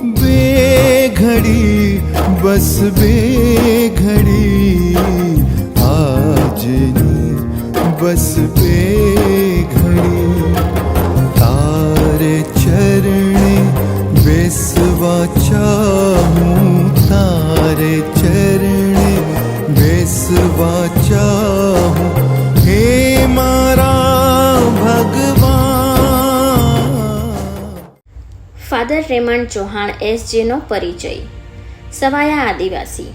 बेघड़ी बस बेघड़ी આજની બસ બેઘડી તારે ચરણે બેસવા ચાહું તારે ચરણે બેસવા ચાહું હે મારા ભગવાન। ફાધર રેમન્ડ ચૌહાણ એસજેનો પરિચય। સવાયા આદિવાસી।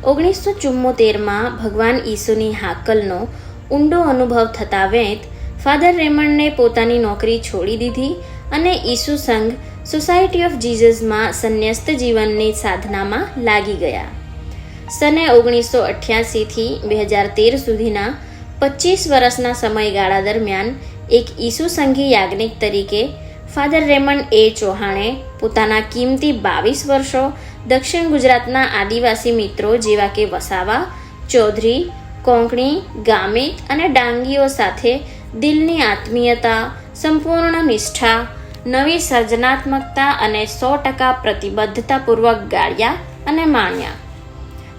1974માં ભગવાન ઈસુની હાકલનો ઊંડો અનુભવ થતા વેંત ફાધર રેમન્ડને પોતાની નોકરી છોડી દીધી અને ઈસુ સંઘ સોસાયટી ઓફ જીસસમાં સંન્યસ્ત જીવનની સાધનામાં લાગી ગયા। સને 1988થી 2013 સુધીના 25 વર્ષના સમયગાળા દરમિયાન એક ઈસુ સંઘી યાજ્ઞિક તરીકે ફાધર રેમન્ડ એ ચૌહાણે પોતાના કિંમતી 22 વર્ષો દક્ષિણ ગુજરાતના આદિવાસી મિત્રો જેવા કે વસાવા, ચૌધરી, કોંકણી, ગામિત અને ડાંગીઓ સાથે દિલની આત્મીયતા, સંપૂર્ણ નિષ્ઠા, નવી સર્જનાત્મકતા અને 100% પ્રતિબદ્ધતાપૂર્વક ગાળ્યા અને માણ્યા।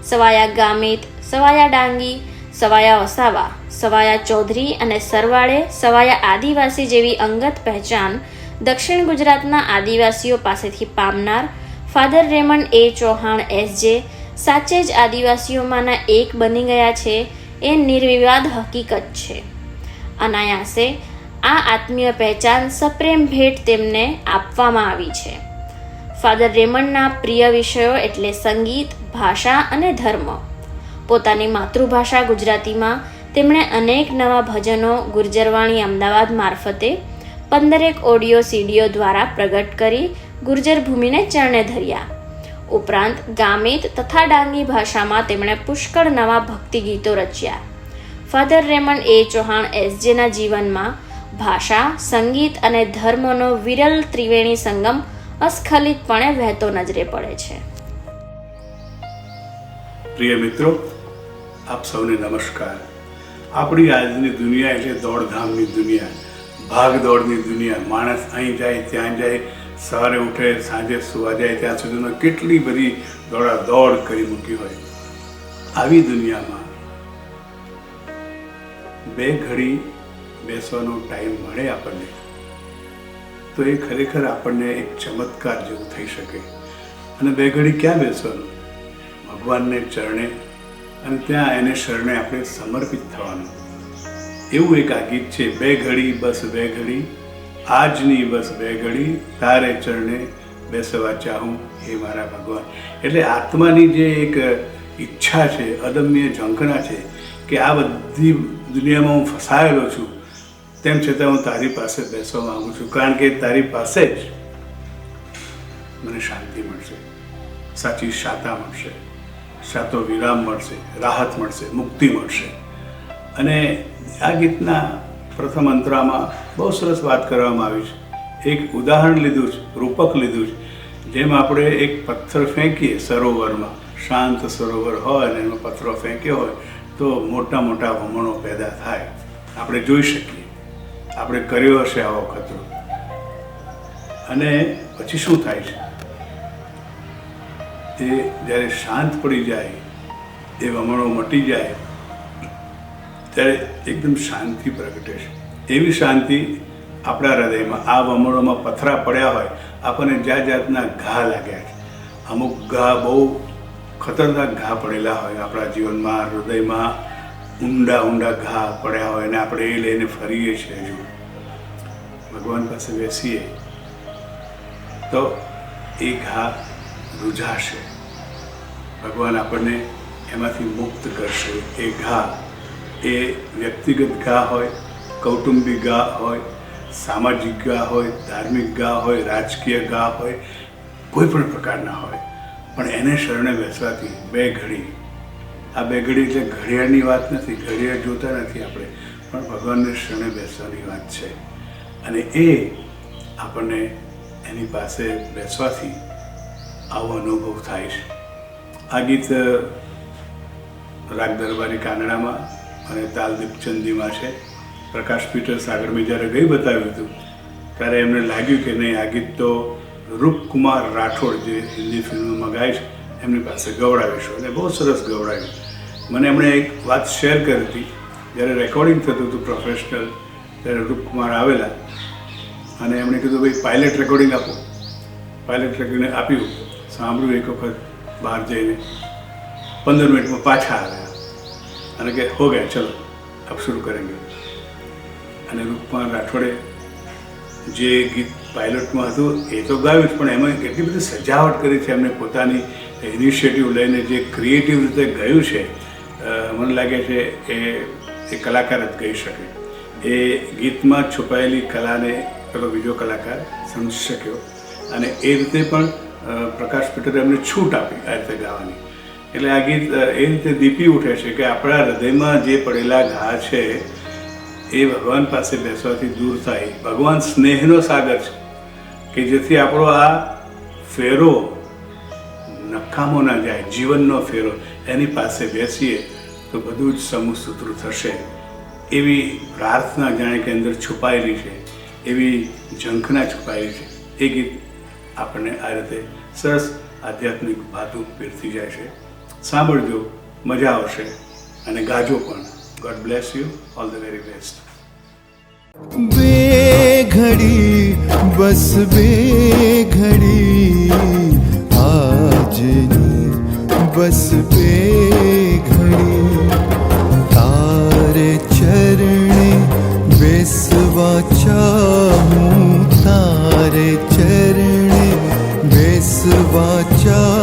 સવાયા ગામિત, સવાયા ડાંગી, સવાયા વસાવા, સવાયા ચૌધરી અને સરવાળે સવાયા આદિવાસી જેવી અંગત પહેચાન દક્ષિણ ગુજરાતના આદિવાસીઓ પાસેથી પામનાર ફાધર રેમન્ડ એ ચૌહાણ એસજે સાચે જ આદિવાસીઓમાંના એક બની ગયા છે એ નિર્વિવાદ હકીકત છે। અનાયાસે આ આત્મીય પહેચાન સપ્રેમ ભેટ તેમને આપવામાં આવી છે। ફાધર રેમન્ડના પ્રિય વિષયો એટલે સંગીત, ભાષા અને ધર્મ। પોતાની માતૃભાષા ગુજરાતીમાં તેમણે અનેક નવા ભજનો ગુર્જરવાણી અમદાવાદ મારફતે 15 ઓડિયો સીડીઓ દ્વારા પ્રગટ કરી ગુર્જર ભૂમિને ચરણે ધર્યા। ઉપરાંત ગામિત તથા ડાંગી ભાષામાં તેમણે પુષ્કળ નવા ભક્તિ ગીતો રચ્યા। ફાધર રેમન્ડ એ ચૌહાણ એસજેના જીવનમાં ભાષા, સંગીત અને ધર્મનો વિરલ ત્રિવેણી સંગમ અસ્ખલિતપણે વહેતો નજરે પડે છે। પ્રિય મિત્રો, આપ સૌને નમસ્કાર। આપણી આજની દુનિયા એટલે દોડધામની દુનિયા, ભાગદોડની દુનિયા। માણસ અહીં જાય ત્યાં જાય, સવારે ઉઠે સાંજે સુવા જાય ત્યાં સુધીમાં કેટલી બધી દોડ કરી મૂકી હોય। આવી દુનિયામાં બે ઘડી બેસવાનો ટાઈમ મળે આપણને તો એ ખરેખર આપણને એક ચમત્કાર જેવું થઈ શકે। અને બે ઘડી ક્યાં બેસવાનું? ભગવાનને ચરણે, અને ત્યાં એને શરણે આપણે સમર્પિત થવાનું। એવું એક આ ગીત છે, બે ઘડી બસ બે ઘડી આજની બસ બે ઘડી તારે ચરણે બેસવા ચાહું હે મારા ભગવાન। એટલે આત્માની જે એક ઈચ્છા છે, અદમ્ય ઝંખના છે કે આ બધી દુનિયામાં હું ફસાયેલો છું, તેમ છતાં હું તારી પાસે બેસવા માંગુ છું, કારણ કે તારી પાસે જ મને શાંતિ મળશે, સાચી શાતા મળશે, સાચો વિરામ મળશે, રાહત મળશે, મુક્તિ મળશે। અને આ ગીતના પ્રથમ અંતરામાં બહુ સરસ વાત કરવામાં આવી છે। એક ઉદાહરણ લીધું છે, રૂપક લીધું છે। જેમ આપણે એક પથ્થર ફેંકીએ સરોવરમાં, શાંત સરોવર હોય અને એમાં પથ્થરો ફેંક્યો હોય તો મોટા મોટા વમણો પેદા થાય, આપણે જોઈ શકીએ, આપણે કર્યો હશે આવો ખતરો। અને પછી શું થાય છે? તે જ્યારે શાંત પડી જાય, એ વમણો મટી જાય ત્યારે એકદમ શાંતિ પ્રગટે છે। એવી શાંતિ આપણા હૃદયમાં, આ વમળોમાં પથરા પડ્યા હોય, આપણને જાત જાતના ઘા લાગ્યા છે, અમુક ઘા બહુ ખતરનાક ઘા પડેલા હોય આપણા જીવનમાં, હૃદયમાં ઊંડા ઊંડા ઘા પડ્યા હોય અને આપણે એ લઈને ફરીએ છીએ। હજુ ભગવાન પાસે બેસીએ તો એ ઘા રૂઝાશે, ભગવાન આપણને એમાંથી મુક્ત કરશે। એ ઘા, એ વ્યક્તિગત ઘા હોય, કૌટુંબિક ઘા હોય, સામાજિક ઘા હોય, ધાર્મિક ઘા હોય, રાજકીય ઘા હોય, કોઈ પણ પ્રકારના હોય, પણ એને શરણે બેસવાથી બે ઘડી, આ બે ઘડી એટલે ઘડિયાળની વાત નથી, ઘડિયાળ જોતા નથી આપણે, પણ ભગવાનને શરણે બેસવાની વાત છે। અને એ આપણને એની પાસે બેસવાથી આવો અનુભવ થાય છે। આ ગીત રાગ દરબારી કાનડામાં અને તાલ દીપચંદીમાં છે। પ્રકાશ પીટર્સ આગળ મેં જ્યારે ગઈ બતાવ્યું હતું ત્યારે એમને લાગ્યું કે નહીં, આ ગીત તો રૂપકુમાર રાઠોડ જે હિન્દી ફિલ્મોમાં ગાય છે એમની પાસે ગવડાવીશું. અને બહુ સરસ ગવડાવ્યું. મને એમણે એક વાત શેર કરી હતી. જ્યારે રેકોર્ડિંગ થતું હતું પ્રોફેશનલ, ત્યારે રૂપકુમાર આવેલા અને એમણે કીધું ભાઈ પાયલટ રેકોર્ડિંગ આપો. પાયલટ રેકોર્ડિંગ આપ્યું, સાંભળ્યું એક વખત બહાર જઈને, 15 મિનિટમાં પાછા આવ્યા અને કે હો ગયા, ચલો અબ શરૂ કરેંગે. અને રૂપકુમાર રાઠોડે જે ગીત પાયલોટમાં હતું એ તો ગાયું જ, પણ એમાં એટલી બધી સજાવટ કરી છે એમને, પોતાની ઇનિશિયેટિવ લઈને જે ક્રિએટિવ રીતે ગાયું છે, મને લાગે છે એ કલાકાર જ કહી શકે. એ ગીતમાં છુપાયેલી કલાને પેલો બીજો કલાકાર સમજી શક્યો અને એ રીતે પણ પ્રકાશ પટેલે એમને છૂટ આપી આ રીતે ગાવાની. એટલે આ ગીત એ રીતે દીપી ઉઠે છે કે આપણા હૃદયમાં જે પડેલા ઘા છે એ ભગવાન પાસે બેસવાથી દૂર થાય. ભગવાન સ્નેહનો સાગર છે કે જેથી આપણો આ ફેરો નકામો ના જાય, જીવનનો ફેરો, એની પાસે બેસીએ તો બધું જ સમૂહ સૂત્રું થશે. એવી પ્રાર્થના જાણે કે અંદર છુપાયેલી છે, એવી ઝંખના છુપાયેલી છે. એ ગીત આપણને આ રીતે સરસ આધ્યાત્મિક ભાતું પીરથી જાય છે. સાંભળજો, મજા આવશે અને ગાજો પણ. God bless you, all the very best. બે ઘડી બસ બે ઘડી આજની બસ બે ઘડી તારે ચરણે બેસવા ચાહું, તારે ચરણે બેસવા ચાહું.